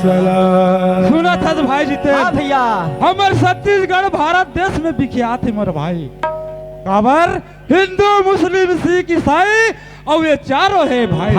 सलाम। सुना था तो भाई जीते। हाँ भैया। हमारे छत्तीसगढ़ भारत देश में विख्यात है मोर भाई। काबर हिंदू मुस्लिम सिख ईसाई और ये चारों है भाई।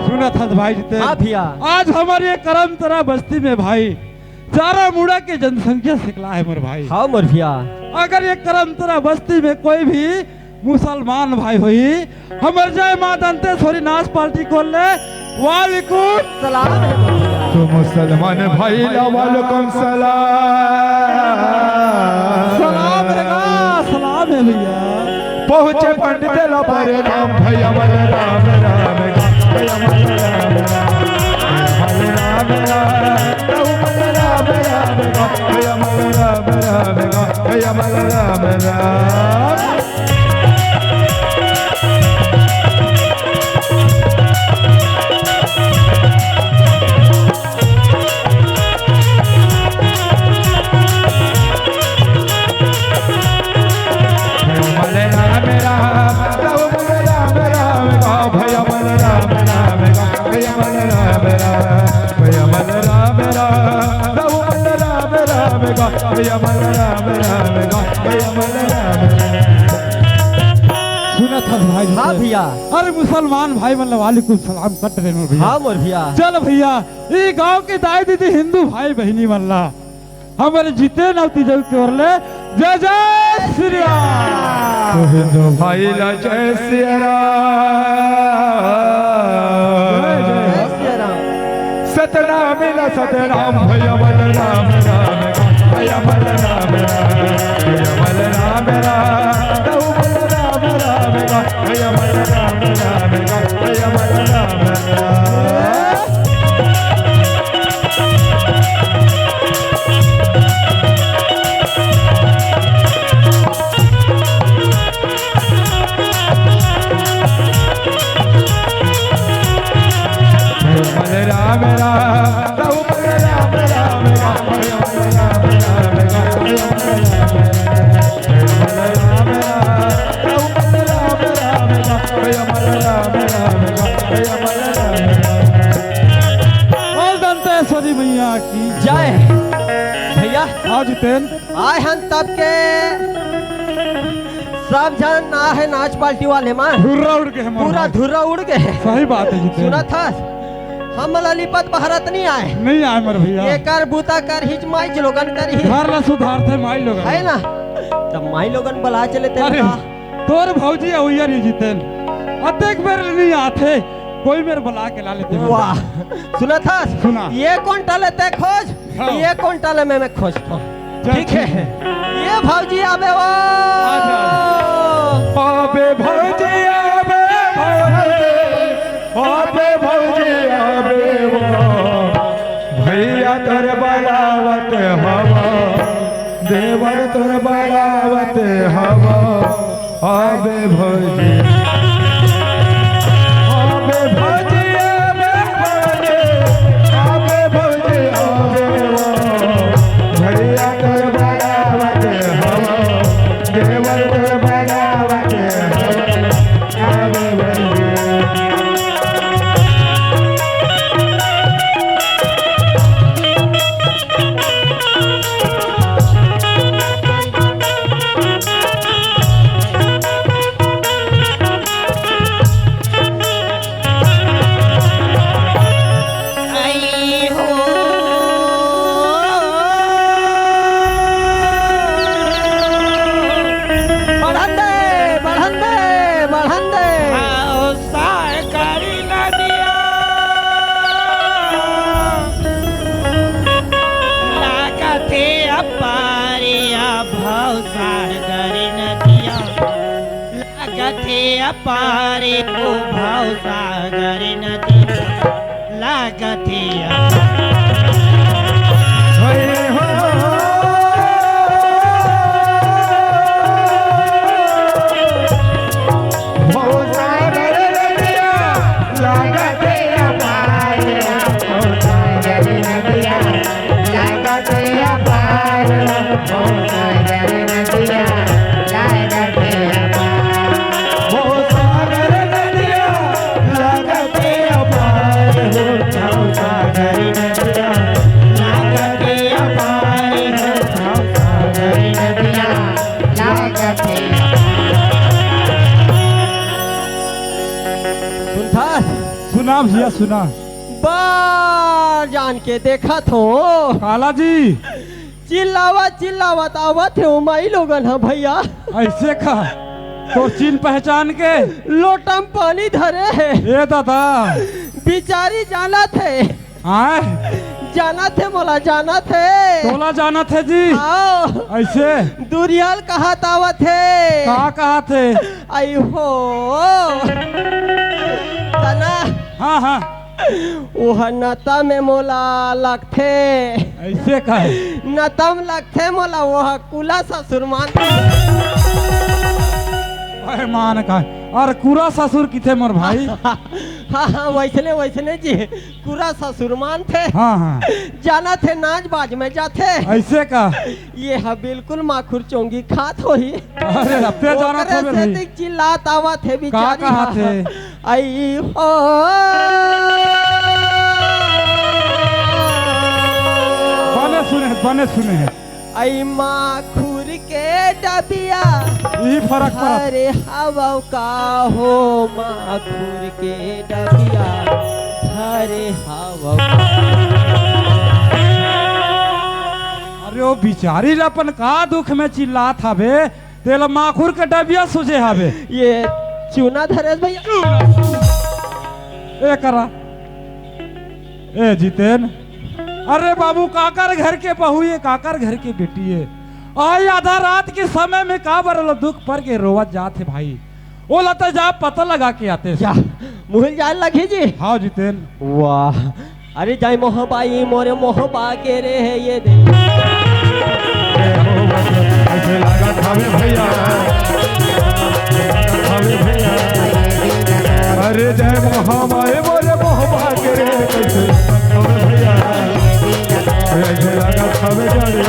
सुना था तो भाई जीते। हाँ भैया। आज हमारे ये करमतरा बस्ती में भाई चारा मुड़ा की जनसंख्या सिखला है मोर भाई। हाँ मोर भैया। अगर ये करमतरा बस्ती में कोई भी मुसलमान भाई हुई हमर जय मां दंतेश्वरी नाच पार्टी खोल ले वालेकुम सलाम है मोर भैया। तो मुसलमान भाई वालेकुम सलाम। सलाम है भैया। पहुँचे पंडित लो पर राम भैया मन राम राम भैया मन राम राम भैया मन राम राम भैया मन राम राम। सुना था भाई। हाँ भैया। अरे मुसलमान भाई मतलब वालेकुम सलाम कट रहे मोर भैया। हाँ मोर भैया। चल भैया ये गांव के दाई दीदी हिंदू भाई बहनी मल्ला हमारे जीते नवती जल के ओरले जय जय श्री राम। हिंदू भाई ला जय श्री राम। सतनाम ला सतनाम भैया मन राम राम भैया मन राम राम भैया मन राम राम भैया मन राम राम भैया मन राम राम। राम दंतेश्वरी मैया की जय भैया। आज तेन आए हम तब के सब जन ना है नाच पार्टी वाले मां धुर्रा उड़ के हमारा पूरा धुर्रा उड़ गए। सही बात है जीते। सुना था हम ललिपत भारत नहीं आए नहीं आए मर भैया। ये कर बूता कर हिच माई लोगन कर ही घर ला सुधार थे माई लोग है ना तब माई लोगन बुला चले थे अरे तोर भौजी हुई नहीं जीतेन अतेक बेर नहीं आते कोई मेरे बुला के ला लेते। वाह सुना था सुना। ये कौन टाले ते खोज हाँ। ये कौन टाले मैं खोज ठीक है ये भौजी आबे वो आबे भौजी आबे भौजी आबे वो भैया तोर बलावत हवा देवर तोर बलावत हवा आबे भौजी आबे भौजी आबे भौजी आबे वो भैया तोर बलावत हवा देवर तोर बलावत हवा आबे भौजी। पारे को भाव सागर नदी लागते सागर सागरी नदिया लागते अपार है भवसागरी नदिया लागते सुनता सुना भैया सुना। बार जान के देखा थो काला जी चिल्लावत आवत है उमाई लोगन है भैया। ऐसे का तो चिन्ह पहचान के लोटम पानी धरे है। ये दादा बिचारी जाना थे मोला जाना थे तोला जाना थे जी। आओ ऐसे दुरियाल कहा तावत है कहा थे। आई हो तना हाँ हाँ वह नता में मोला लगथे ऐसे का है। नतम लगथे मोला वह कुला ससुरमान अरे मान का है। और कुरा ससुर किथे मोर भाई। हाँ हाँ वैसने जी कुरा ससुरमान थे। हाँ हाँ जाना थे नाच बाज में जाते ऐसे का। ये हा बिल्कुल माखुर चोंगी खात होही। अरे हफ्ते जाना था ओकरे भाई। से चिल्लात आवा थे बिचारी। कहा थे। आई हो बने सुने हैं। आई माखुर के डबिया यही फर्क पड़ा। अरे हवा का हो माखुर के डबिया अरे हवा अरे वो बिचारी अपन का दुख में चिल्लात हवे तेल माखुर के डबिया सुझे हवे। ये चूना धरे भैया ए करा ए जितेन। अरे बाबू काकर घर के बहू ये काकर घर के बेटी है। आई आधा रात के समय में का बरल दुख पर के रोवत जाते भाई। वो लता जा पता लगा के आते क्या मुहिल जान लगी जी। हाँ जितेन। वाह अरे जाई मोहबाई मोरे मोहबा के रे है ये दे ऐसे लगा खावे भैया खावे भैया। अरे जय मोहमाए मोरे मोहबा के रे कैसे खावे भैया। ऐसे लगा खावे जाने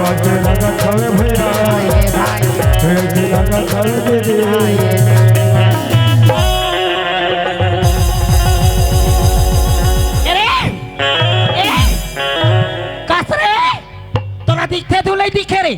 ऐसे लगा खावे भैया ऐसे लगा खावे दे। दिखते धुले दिखे रे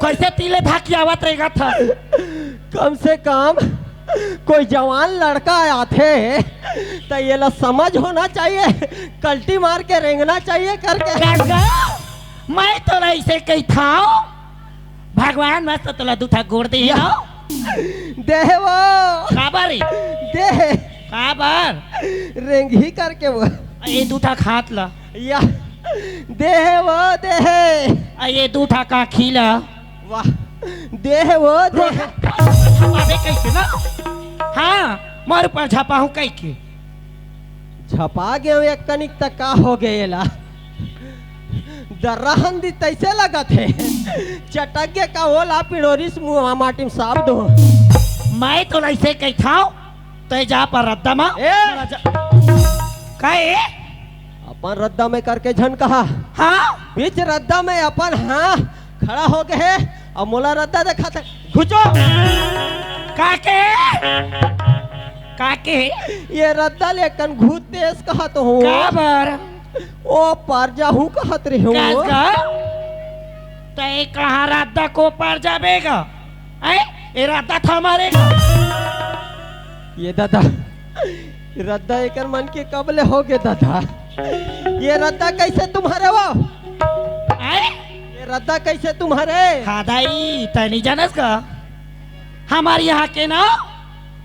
कैसे तीले भाकी आवत रहेगा था। कम से कम कोई जवान लड़का आते तो ये ला समझ होना चाहिए कल्टी मार के रेंगना चाहिए करके। मैं तो ऐसे कही था भगवान मस्त तोला दूठा गोड़ दे देह वो काबर देह काबर रेंगी करके वो ये दूठा खात ला या देह वो देह ये दूठा का खीला वाह देह वो देह अबे कैसे ना। हाँ मार पर झपा हूँ कई के झपा गए एक कनिक तक का हो गए ला दर्रा हंदी तैसे लगा थे चटक के का ओला पिड़ोरिस मुँह माटी में साफ दो। मैं तो ऐसे कही था तो जा पर रद्दा मा काहे अपन रद्दा में करके झन कहा। हाँ बीच रद्दा में अपन हाँ खड़ा हो गए और मोला रद्दा देखा था घुचो काके काके ये रद्दा लेकर घूत तेज कहा तो हूँ काबर ओ पर जाहू कहत रहे हो तय कहाँ रद्दा को पर जाबेगा ये रद्दा था मारेगा। ये दादा रद्दा एकर मन के कबले हो गए दादा। ये रद्दा कैसे तुम्हारे वो ये रद्दा कैसे तुम्हारे खादाई तनी जानस का हमारे यहाँ के ना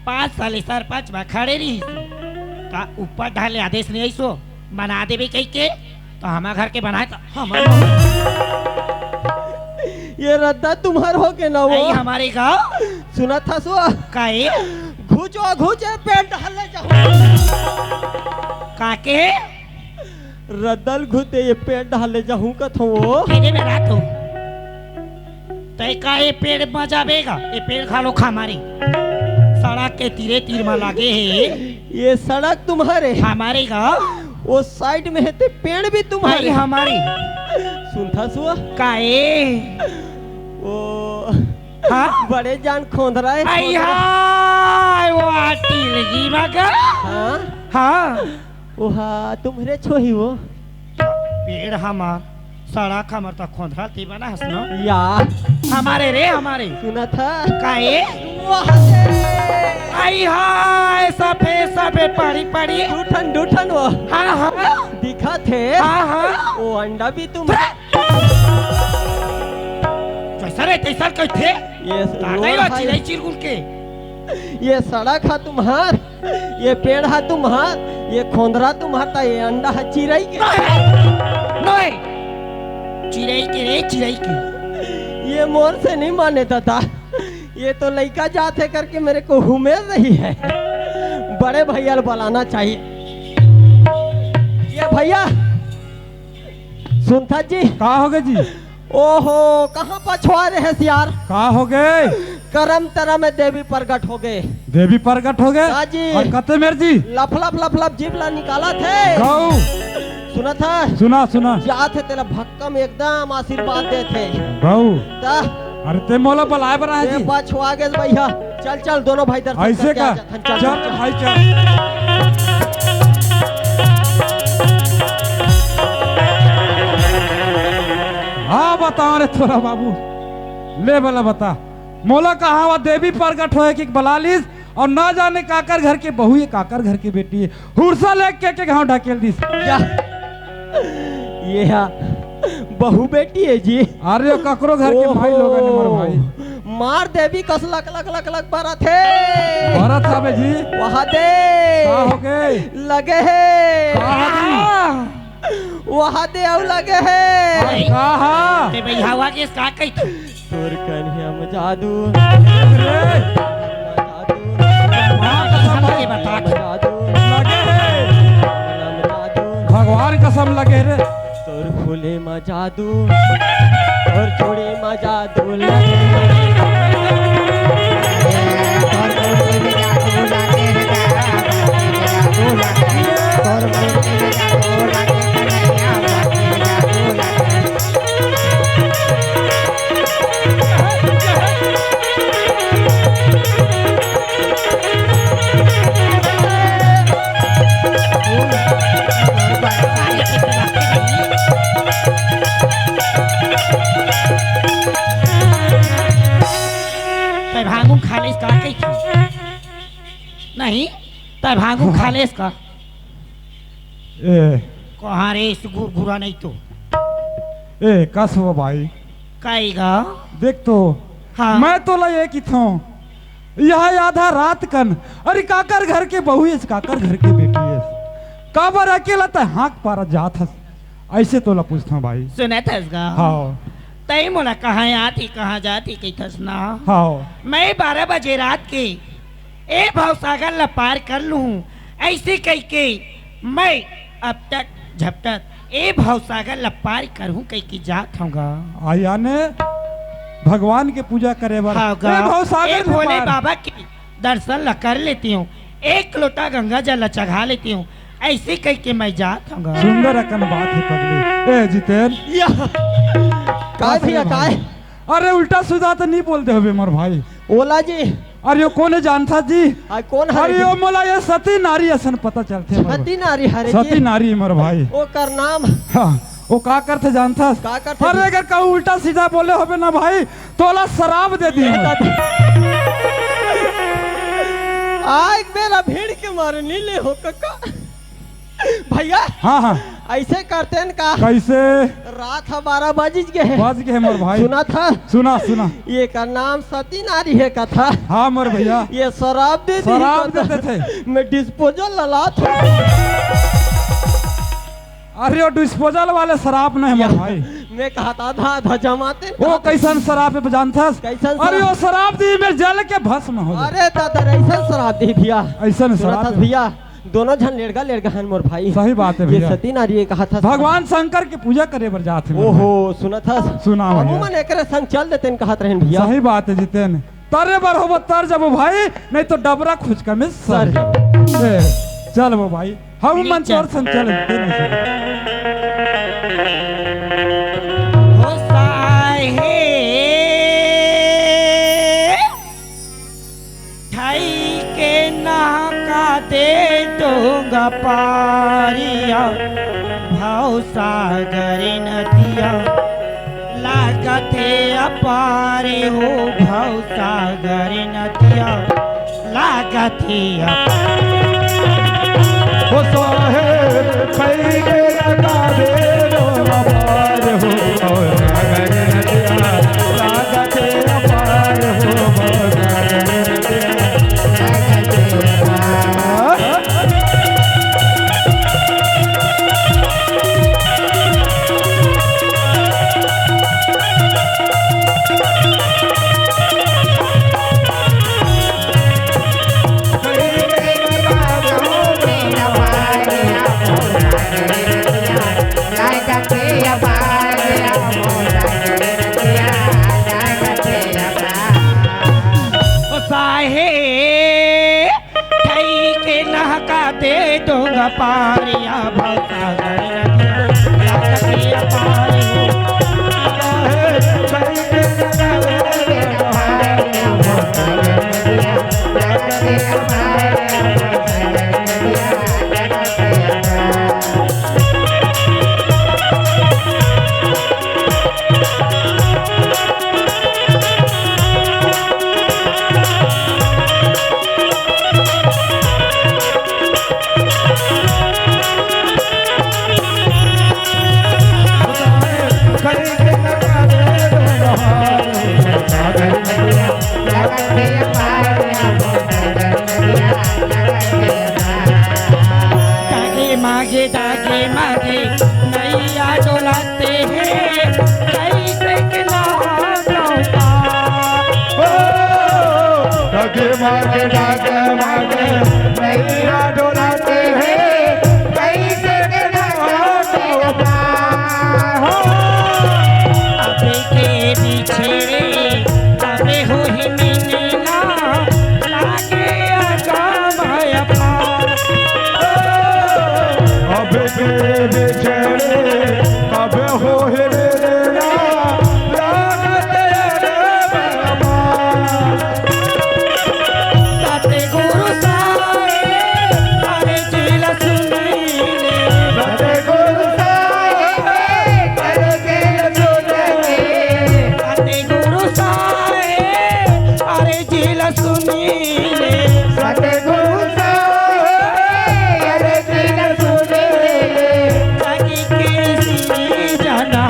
5 साल सरपंच में खड़े रही का ऊपर ढाले आदेश नहीं सो बना दे भी कही के तो हमारे घर के बनाए तो ये रद्दा तुम्हार हो के ना वो हमारे गाँव सुना था सो काहे घुचो घुचे पेट ढाले जाओ काके रद्दल घुते ये पेट ढाले जाऊं कथो मेरे में रात हो तय का ये पेड़ मजाबेगा ये पेड़ खा लो खा मारी सड़क के तीरे तीर में लागे है ये सड़क तुम्हारे हमारे गाँव वो साइड में है ते पेड़ भी तुम्हारे हमारी सुनता सुआ काए वो हाँ बड़े जान खोद रहा है वो आटी लगी मगर हाँ हाँ ओहा तुम्हारे छोही वो पेड़ हमार सड़क हमार तो खोदरा थी बना हस न या हमारे रे हमारे सुना था काहे वहाँ से आई हाय सफे पड़ी पड़ी डूठन डूठन वो हाँ हाँ दिखा थे हाँ हाँ वो अंडा भी तुम कैसा रे कैसा कैसे ये तागई वा चिड़ै चिरगुल के ये सड़क है तुम्हार ये पेड़ है तुम्हार ये खोंदरा तुम्हारा ये अंडा है चिड़ै के नहीं चिड़ै के रे चिड़ै के ये मोर से नहीं माने था ये तो लड़का जाते करके मेरे को हुमेर रही है बड़े भैया बुलाना चाहिए ये भैया सुनता जी कहा हो गए जी? ओहो कहाँ पछुआ रहे हैं यार कहा हो गए? करम तरह में देवी प्रकट हो गए देवी प्रकट हो गए हाँ जी। और कते मेर जी लफलफ लफलफ जीवला निकाला थे गौ सुना था सुना सुना जाते तेरा भक्कम एकदम आशीर्वाद देते गौ ता अरे ते मोला बुलाए बना है ये जी पछुआ गए भैया चल चल दोनों भाई दर्शन ऐसे करके का आ जाथन, चल, चल चल, भाई चल हाँ बताओ रे थोड़ा बाबू ले बोला बता मोला कहा हुआ देवी प्रकट होए कि बलालिस और ना जाने काकर घर के बहू है काकर घर की बेटी है हुरसा लेके के गांव ढकेल दिस या ये हा बहू बेटी है जी अरे ओ ककरो घर के भाई लोग ने मर भाई मार देवी कस लक लक लक लक बारा थे भरत हवे जी वहाँ दे का हो गए लगे है कहा जी वहाँ दे अब लगे है अरे कहा ते भाई हवा के का कही थी तोर कन्हैया में जादू रे जादू मां कसम ये बता जादू लगे रे जादू भगवान कसम लगे रे तोर फूले में जादू और चूड़ी में जादू लगे ते भांगू खाले का कही थी नहीं ते भांगू खाले इसका ए कहाँ रे इस घुरा नहीं तो ए कस हो भाई कहेगा देख तो हाँ मैं तो लय की थो यह आधा रात कन अरे काकर घर के बहू है काकर घर के बेटी है काबर अकेला त हाक पारा जात हस ऐसे तो ला पूछता भाई सुने था इसका हाँ तई मोला कहाँ आती कहाँ जाती कही थस ना हाँ मैं 12 बजे रात के ए भवसागर ला पार कर लूं ऐसे कह के मैं अब तक जब तक ए भवसागर ला पार करूं कह के जात होगा आया ने भगवान के पूजा करे बार होगा भवसागर ए में भोले पार। बाबा के दर्शन ला कर लेती हूँ एक लोटा गंगा जल ला चढ़ा लेती हूँ ऐसे कह के मैं जात होगा सुंदर अकन बात है पगली ए जितेन या काय भैया काय अरे उल्टा सीधा तो नहीं बोलते हो मोर भाई ओला जी अरे यो कौन जानता जी आ कौन अरे हरे यो मोला ये सती नारी असन पता चलते मोर सती नारी हरे भाई। सती जी नारी मोर भाई ओ कर नाम हाँ वो का करते जानता का करथे? अरे अगर कहूँ उल्टा सीधा बोले होबे ना भाई तोला शराब दे दी आज मेरा भीड़ के मारे नीले हो कक्का भैया हाँ हाँ ऐसे करते हैं का कैसे रात 12 बज गए बज गए मोर भाई सुना था सुना सुना ये का नाम सती नारी है का था हाँ मोर भैया ये शराब दे दी शराब का देते था। थे मैं डिस्पोजल लला था अरे वो डिस्पोजल वाले शराब नहीं मोर भाई मैं कहता था जमाते वो कैसन शराब पे जानता कैसन अरे शराब? वो शराब दी में जल के भस्म हो जाए अरे दादा ऐसा शराब दी भैया ऐसन सुना था शराब भैया दोनों जन लेड़गा हैं मोर भाई सही बात है ये भैया सती नारी ये कहा था भगवान शंकर की पूजा करे बर जाते हैं ओहो सुना था सुना भैया। अमूमन एकरे संग चल देते हैं कहत रहन भैया सही बात है जितेन तारे बार हो तर जब भाई नहीं तो डबरा खुचका में सर ए, चल वो भाई हम मन तोर संग चल हो साहे ठाई के नहा का दे दूंगा अपारिया भाव सागर नदिया लागते अपारे हो भाव सागर नदिया लागते वो साहेब कई के लगा दे रो अपार हो और सागर नदिया लागते अपार हो सागर नदिया लागते अपार। दे दूंगा पारिया भाव सागर लागते अपार हो दागे मागे नैया डोलाते हैं कैसे दागे मागे नैया डोलाते हैं कैसे अबे के पीछे अबे हो ही मिलना लागे आगा पार अब के बेचारे कब हो हिरना लागते ताते गुरु साए अरे जिला सुनीले सते गुरु साहिब अरे दिल सुने ताते गुरु साए अरे जिला सुनीले सते गुरु साहिब अरे दिल सुने जागी कैसी जाना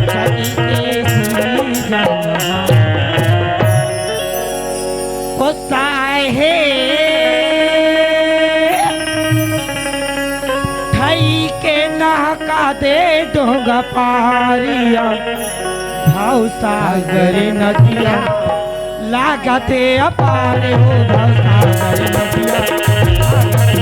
जागी कैसी जाना नहका दे दूंगा पारिया भाव सागर नदिया लागते अपार हो भाव सागर नदिया